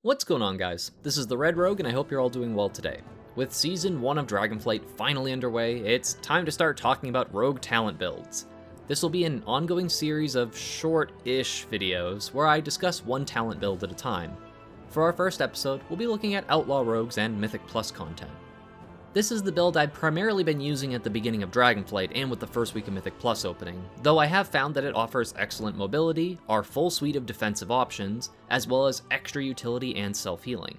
What's going on, guys? This is the Red Rogue, and I hope you're all doing well today. With Season 1 of Dragonflight finally underway, it's time to start talking about rogue talent builds. This will be an ongoing series of short-ish videos where I discuss one talent build at a time. For our first episode, we'll be looking at Outlaw rogues and Mythic Plus content. This is the build I've primarily been using at the beginning of Dragonflight and with the first week of Mythic Plus opening, though I have found that it offers excellent mobility, our full suite of defensive options, as well as extra utility and self-healing.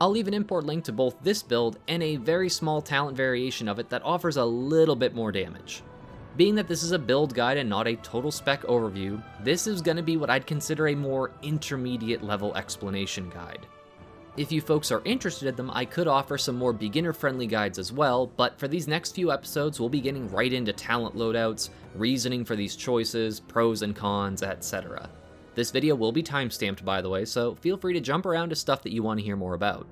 I'll leave an import link to both this build and a very small talent variation of it that offers a little bit more damage. Being that this is a build guide and not a total spec overview, this is going to be what I'd consider a more intermediate level explanation guide. If you folks are interested in them, I could offer some more beginner-friendly guides as well, but for these next few episodes, we'll be getting right into talent loadouts, reasoning for these choices, pros and cons, etc. This video will be timestamped, by the way, so feel free to jump around to stuff that you want to hear more about.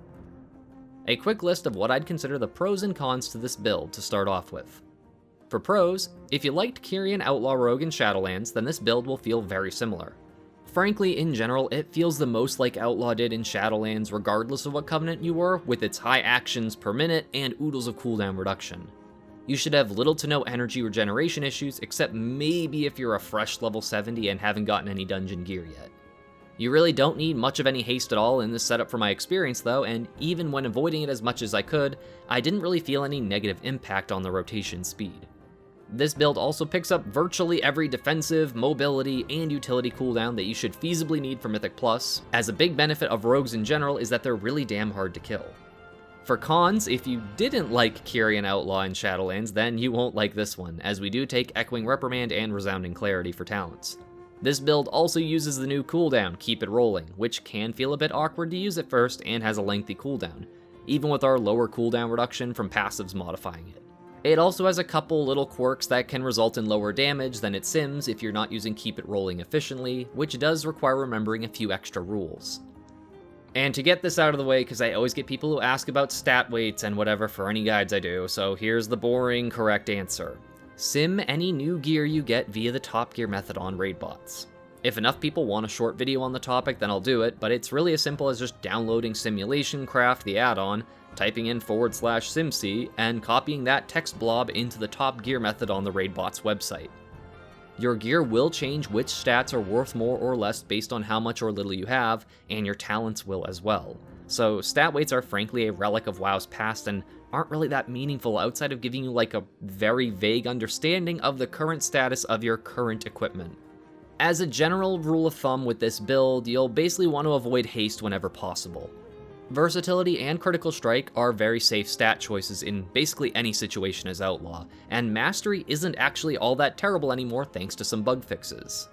A quick list of what I'd consider the pros and cons to this build to start off with. For pros, if you liked Kyrian, Outlaw Rogue, and Shadowlands, then this build will feel very similar. Frankly, in general, it feels the most like Outlaw did in Shadowlands regardless of what covenant you were, with its high actions per minute and oodles of cooldown reduction. You should have little to no energy regeneration issues, except maybe if you're a fresh level 70 and haven't gotten any dungeon gear yet. You really don't need much of any haste at all in this setup from my experience though, and even when avoiding it as much as I could, I didn't really feel any negative impact on the rotation speed. This build also picks up virtually every defensive, mobility, and utility cooldown that you should feasibly need for Mythic Plus, as a big benefit of rogues in general is that they're really damn hard to kill. For cons, if you didn't like Kyrian, Outlaw, and Shadowlands, then you won't like this one, as we do take Echoing Reprimand and Resounding Clarity for talents. This build also uses the new cooldown, Keep It Rolling, which can feel a bit awkward to use at first and has a lengthy cooldown, even with our lower cooldown reduction from passives modifying it. It also has a couple little quirks that can result in lower damage than its sims if you're not using Keep It Rolling efficiently, which does require remembering a few extra rules. And to get this out of the way, because I always get people who ask about stat weights and whatever for any guides I do, so here's the boring correct answer. Sim any new gear you get via the TOPGEAR method on RAIDBOTS. If enough people want a short video on the topic, then I'll do it, but it's really as simple as just downloading Simulation Craft, the add-on, typing in /simc, and copying that text blob into the TOPGEAR method on the RAIDBOTS website. Your gear will change which stats are worth more or less based on how much or little you have, and your talents will as well. So stat weights are frankly a relic of WoW's past and aren't really that meaningful outside of giving you like a very vague understanding of the current status of your current equipment. As a general rule of thumb with this build, you'll basically want to avoid haste whenever possible. Versatility and Critical Strike are very safe stat choices in basically any situation as Outlaw, and Mastery isn't actually all that terrible anymore thanks to some bug fixes.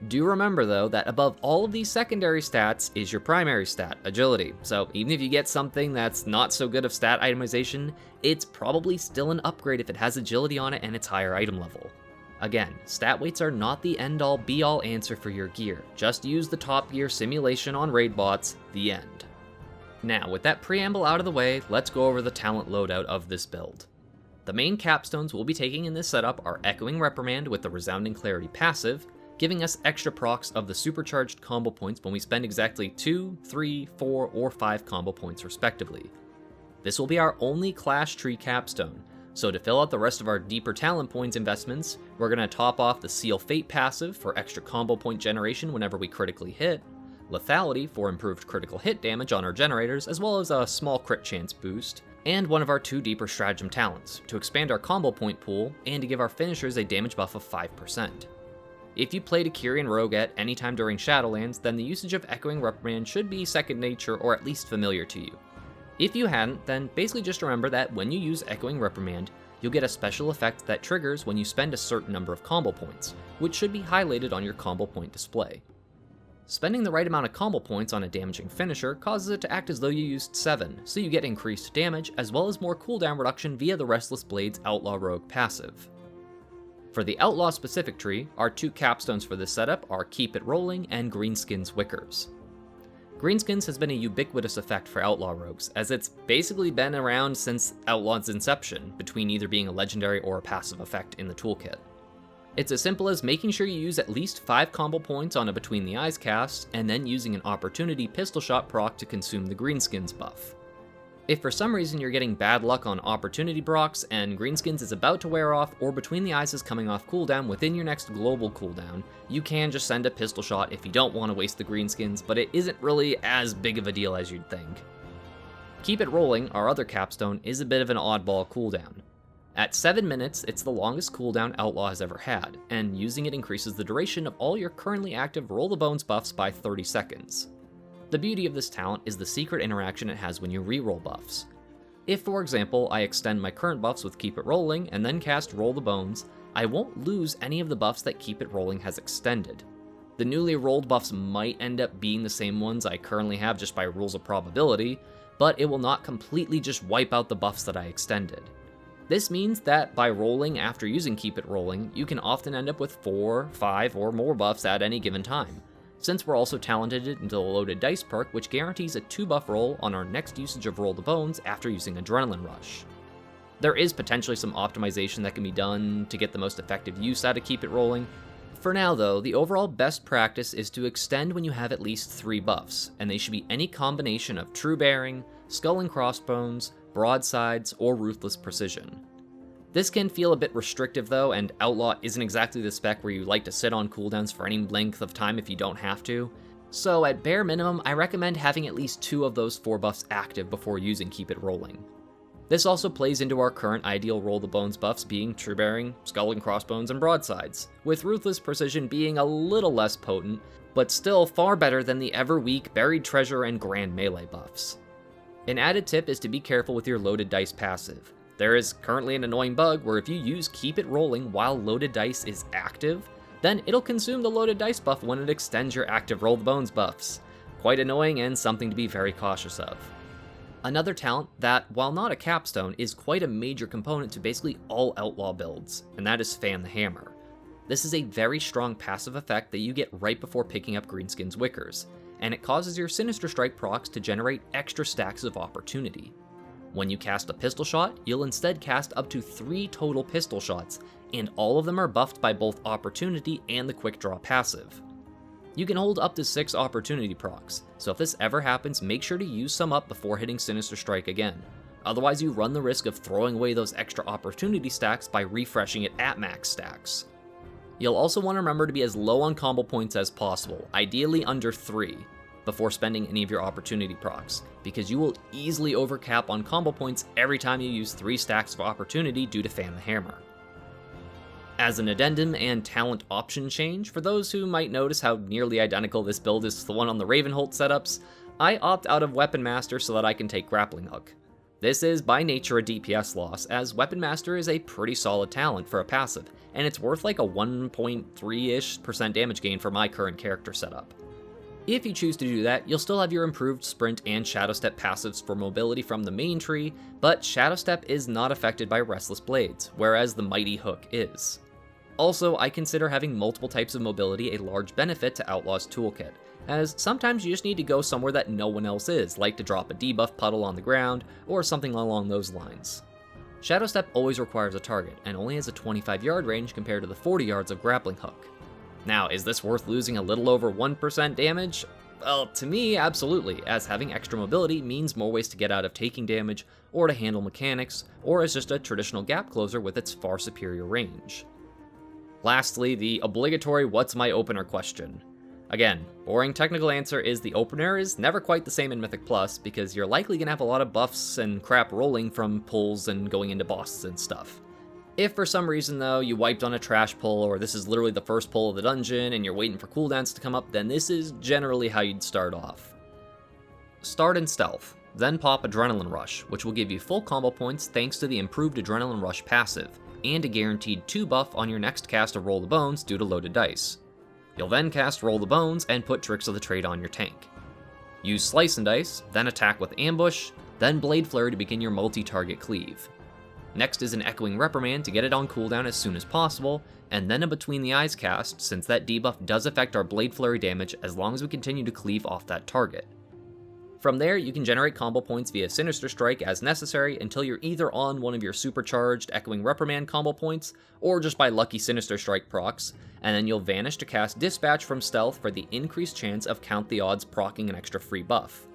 Do remember though that above all of these secondary stats is your primary stat, Agility, so even if you get something that's not so good of stat itemization, it's probably still an upgrade if it has Agility on it and it's higher item level. Again, stat weights are not the end-all be-all answer for your gear, just use the TOPGEAR simulation on RAIDBOTS, the end. Now, with that preamble out of the way, let's go over the talent loadout of this build. The main capstones we'll be taking in this setup are Echoing Reprimand with the Resounding Clarity passive, giving us extra procs of the supercharged combo points when we spend exactly 2, 3, 4, or 5 combo points respectively. This will be our only Clash Tree capstone, so to fill out the rest of our deeper talent points investments, we're going to top off the Seal Fate passive for extra combo point generation whenever we critically hit, Lethality for improved critical hit damage on our generators, as well as a small crit chance boost, and one of our 2 deeper stratagem talents, to expand our combo point pool, and to give our finishers a damage buff of 5%. If you played a Kyrian Rogue at any time during Shadowlands, then the usage of Echoing Reprimand should be second nature or at least familiar to you. If you hadn't, then basically just remember that when you use Echoing Reprimand, you'll get a special effect that triggers when you spend a certain number of combo points, which should be highlighted on your combo point display. Spending the right amount of combo points on a damaging finisher causes it to act as though you used 7, so you get increased damage as well as more cooldown reduction via the Restless Blades Outlaw Rogue passive. For the Outlaw specific tree, our 2 capstones for this setup are Keep It Rolling and Greenskin's Wickers. Greenskins has been a ubiquitous effect for Outlaw rogues, as it's basically been around since Outlaw's inception, between either being a legendary or a passive effect in the toolkit. It's as simple as making sure you use at least 5 combo points on a Between the Eyes cast, and then using an Opportunity Pistol Shot proc to consume the Greenskins buff. If for some reason you're getting bad luck on Opportunity procs, and Greenskins is about to wear off, or Between the Eyes is coming off cooldown within your next global cooldown, you can just send a Pistol Shot if you don't want to waste the Greenskins, but it isn't really as big of a deal as you'd think. Keep It Rolling, our other capstone, is a bit of an oddball cooldown. At 7 minutes, it's the longest cooldown Outlaw has ever had, and using it increases the duration of all your currently active Roll the Bones buffs by 30 seconds. The beauty of this talent is the secret interaction it has when you reroll buffs. If, for example, I extend my current buffs with Keep It Rolling and then cast Roll the Bones, I won't lose any of the buffs that Keep It Rolling has extended. The newly rolled buffs might end up being the same ones I currently have just by rules of probability, but it will not completely just wipe out the buffs that I extended. This means that by rolling after using Keep It Rolling, you can often end up with 4, 5, or more buffs at any given time, since we're also talented into the Loaded Dice perk, which guarantees a 2-buff roll on our next usage of Roll the Bones after using Adrenaline Rush. There is potentially some optimization that can be done to get the most effective use out of Keep It Rolling. For now though, the overall best practice is to extend when you have at least 3 buffs, and they should be any combination of True Bearing, Skull and Crossbones, Broadsides, or Ruthless Precision. This can feel a bit restrictive though, and Outlaw isn't exactly the spec where you like to sit on cooldowns for any length of time if you don't have to, so at bare minimum, I recommend having at least 2 of those 4 buffs active before using Keep It Rolling. This also plays into our current ideal Roll the Bones buffs being True Bearing, Skull and Crossbones, and Broadsides, with Ruthless Precision being a little less potent, but still far better than the ever-weak Buried Treasure and Grand Melee buffs. An added tip is to be careful with your Loaded Dice passive. There is currently an annoying bug where if you use Keep It Rolling while Loaded Dice is active, then it'll consume the Loaded Dice buff when it extends your active Roll the Bones buffs. Quite annoying and something to be very cautious of. Another talent that, while not a capstone, is quite a major component to basically all Outlaw builds, and that is Fan the Hammer. This is a very strong passive effect that you get right before picking up Greenskin's Wickers, and it causes your Sinister Strike procs to generate extra stacks of opportunity. When you cast a pistol shot, you'll instead cast up to 3 total pistol shots, and all of them are buffed by both opportunity and the quick draw passive. You can hold up to 6 opportunity procs, so if this ever happens, make sure to use some up before hitting Sinister Strike again. Otherwise you run the risk of throwing away those extra opportunity stacks by refreshing it at max stacks. You'll also want to remember to be as low on combo points as possible, ideally under 3, before spending any of your opportunity procs, because you will easily overcap on combo points every time you use 3 stacks of opportunity due to Fan the Hammer. As an addendum and talent option change, for those who might notice how nearly identical this build is to the one on the Ravenholdt setups, I opt out of Weaponmaster so that I can take Grappling Hook. This is by nature a DPS loss, as Weaponmaster is a pretty solid talent for a passive, and it's worth like a 1.3-ish% damage gain for my current character setup. If you choose to do that, you'll still have your improved Sprint and Shadow Step passives for mobility from the main tree, but Shadow Step is not affected by Restless Blades, whereas the Mighty Hook is. Also, I consider having multiple types of mobility a large benefit to Outlaw's toolkit, as sometimes you just need to go somewhere that no one else is, like to drop a debuff puddle on the ground, or something along those lines. Shadow Step always requires a target, and only has a 25-yard range compared to the 40 yards of Grappling Hook. Now, is this worth losing a little over 1% damage? Well, to me, absolutely, as having extra mobility means more ways to get out of taking damage, or to handle mechanics, or as just a traditional gap closer with its far superior range. Lastly, the obligatory what's my opener question. Again, boring technical answer is the opener is never quite the same in Mythic Plus, because you're likely gonna have a lot of buffs and crap rolling from pulls and going into bosses and stuff. If for some reason though, you wiped on a trash pull, or this is literally the first pull of the dungeon and you're waiting for cooldowns to come up, then this is generally how you'd start off. Start in Stealth, then pop Adrenaline Rush, which will give you full combo points thanks to the improved Adrenaline Rush passive, and a guaranteed 2 buff on your next cast of Roll the Bones due to Loaded Dice. You'll then cast Roll the Bones and put Tricks of the Trade on your tank. Use Slice and Dice, then attack with Ambush, then Blade Flurry to begin your multi-target cleave. Next is an Echoing Reprimand to get it on cooldown as soon as possible, and then a Between the Eyes cast, since that debuff does affect our Blade Flurry damage as long as we continue to cleave off that target. From there, you can generate combo points via Sinister Strike as necessary until you're either on one of your supercharged Echoing Reprimand combo points, or just by lucky Sinister Strike procs, and then you'll vanish to cast Dispatch from Stealth for the increased chance of Count the Odds proccing an extra free buff.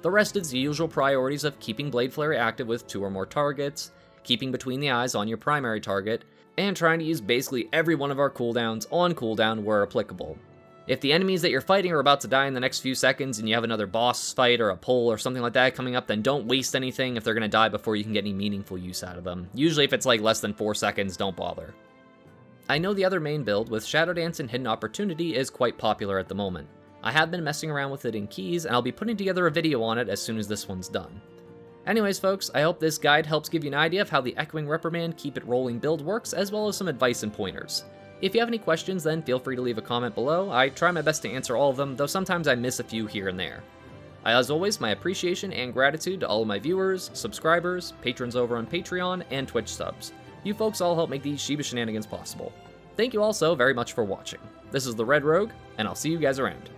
The rest is the usual priorities of keeping Blade Flare active with 2 or more targets, keeping Between the Eyes on your primary target, and trying to use basically every one of our cooldowns on cooldown where applicable. If the enemies that you're fighting are about to die in the next few seconds and you have another boss fight or a pull or something like that coming up, then don't waste anything if they're going to die before you can get any meaningful use out of them. Usually if it's like less than 4 seconds, don't bother. I know the other main build with Shadow Dance and Hidden Opportunity is quite popular at the moment. I have been messing around with it in keys, and I'll be putting together a video on it as soon as this one's done. Anyways folks, I hope this guide helps give you an idea of how the Echoing Reprimand Keep It Rolling build works, as well as some advice and pointers. If you have any questions, then feel free to leave a comment below. I try my best to answer all of them, though sometimes I miss a few here and there. As always, my appreciation and gratitude to all of my viewers, subscribers, patrons over on Patreon, and Twitch subs. You folks all help make these Shiba Shenanigans possible. Thank you all so very much for watching. This is the Red Rogue, and I'll see you guys around.